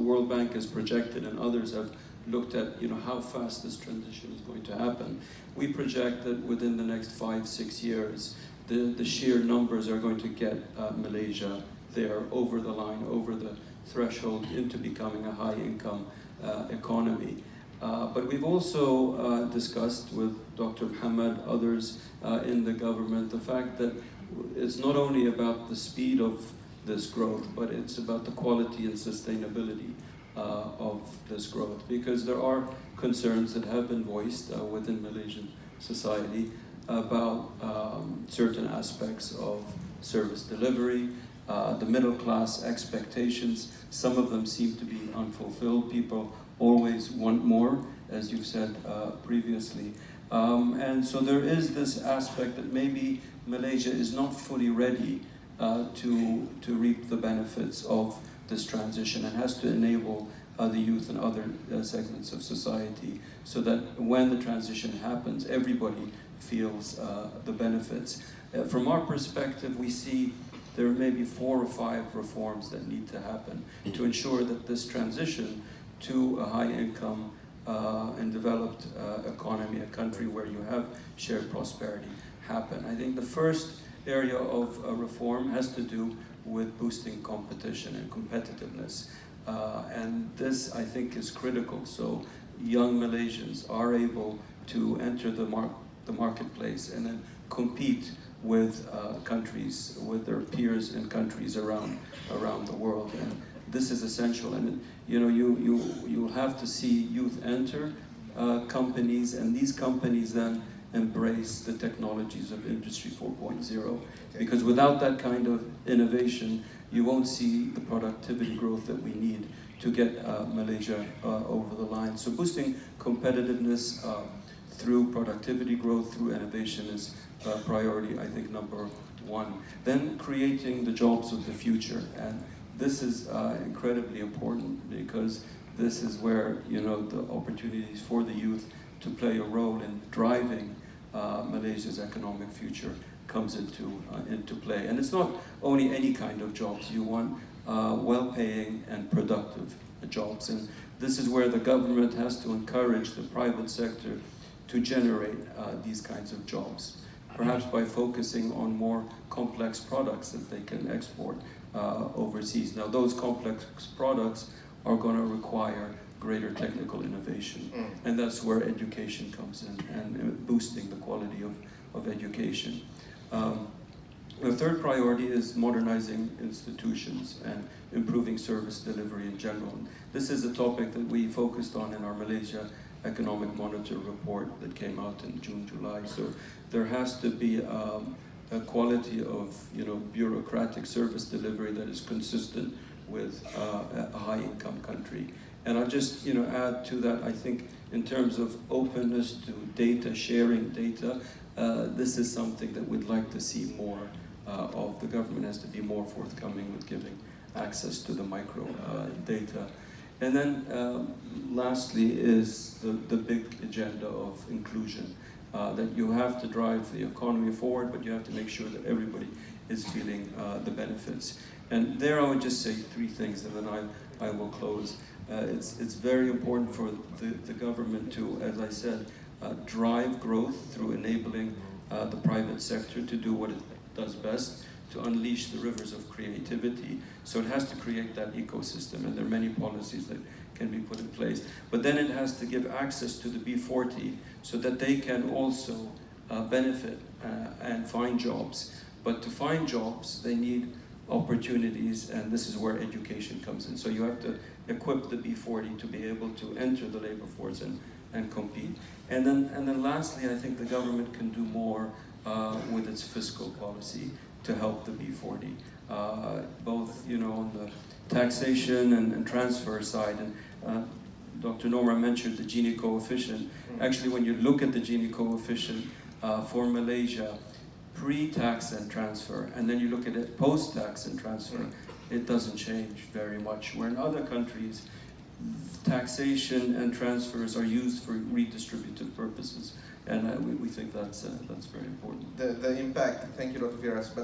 World Bank has projected and others have looked at, how fast this transition is going to happen. We project that within the next 5-6 years, the sheer numbers are going to get Malaysia there over the line, over the threshold into becoming a high-income economy. But we've also discussed with Dr. Muhammad, others in the government, the fact that it's not only about the speed of this growth, but it's about the quality and sustainability of this growth. Because there are concerns that have been voiced within Malaysian society about certain aspects of service delivery, the middle class expectations. Some of them seem to be unfulfilled. People always want more, as you've said previously. And so there is this aspect that maybe Malaysia is not fully ready to reap the benefits of this transition, and has to enable the youth and other segments of society so that when the transition happens, everybody feels the benefits. From our perspective, we see there may be 4 or 5 reforms that need to happen to ensure that this transition to a high-income and developed economy, a country where you have shared prosperity, happen. I think the first area of reform has to do with boosting competition and competitiveness. And this, I think, is critical. So young Malaysians are able to enter the marketplace and then compete with countries, with their peers in countries around the world. And this is essential. And you'll have to see youth enter companies, and these companies then embrace the technologies of Industry 4.0. Because without that kind of innovation, you won't see the productivity growth that we need to get Malaysia over the line. So boosting competitiveness through productivity growth, through innovation is priority, I think, number 1. Then creating the jobs of the future. And this is incredibly important, because this is where the opportunities for the youth to play a role in driving Malaysia's economic future comes into play. And it's not only any kind of jobs. You want well-paying and productive jobs. And this is where the government has to encourage the private sector to generate these kinds of jobs, perhaps by focusing on more complex products that they can export overseas. Now, those complex products are going to require greater technical innovation, and that's where education comes in, and boosting the quality of education. The third priority is modernizing institutions and improving service delivery in general. This is a topic that we focused on in our Malaysia Economic Monitor report that came out in June, July. So there has to be a quality of bureaucratic service delivery that is consistent with a high-income country. And I'll just add to that, I think in terms of openness to data, sharing data, this is something that we'd like to see more of. The government has to be more forthcoming with giving access to the micro data. And then lastly is the big agenda of inclusion, that you have to drive the economy forward, but you have to make sure that everybody is feeling the benefits. And there I would just say 3 things, and then I will close. It's very important for the government to, as I said, drive growth through enabling the private sector to do what it does best, to unleash the rivers of creativity. So it has to create that ecosystem, and there are many policies that can be put in place. But then it has to give access to the B40 so that they can also benefit and find jobs. But to find jobs, they need opportunities, and this is where education comes in. So you have to equip the B40 to be able to enter the labor force and compete. And then lastly, I think the government can do more with its fiscal policy to help the B40, both on the taxation and transfer side. And Dr. Nomra mentioned the Gini coefficient. Actually, when you look at the Gini coefficient for Malaysia, pre-tax and transfer, and then you look at it post-tax and transfer, it doesn't change very much. Where in other countries, taxation and transfers are used for redistributive purposes, and we think that's very important. The impact, thank you, Dr. Firas.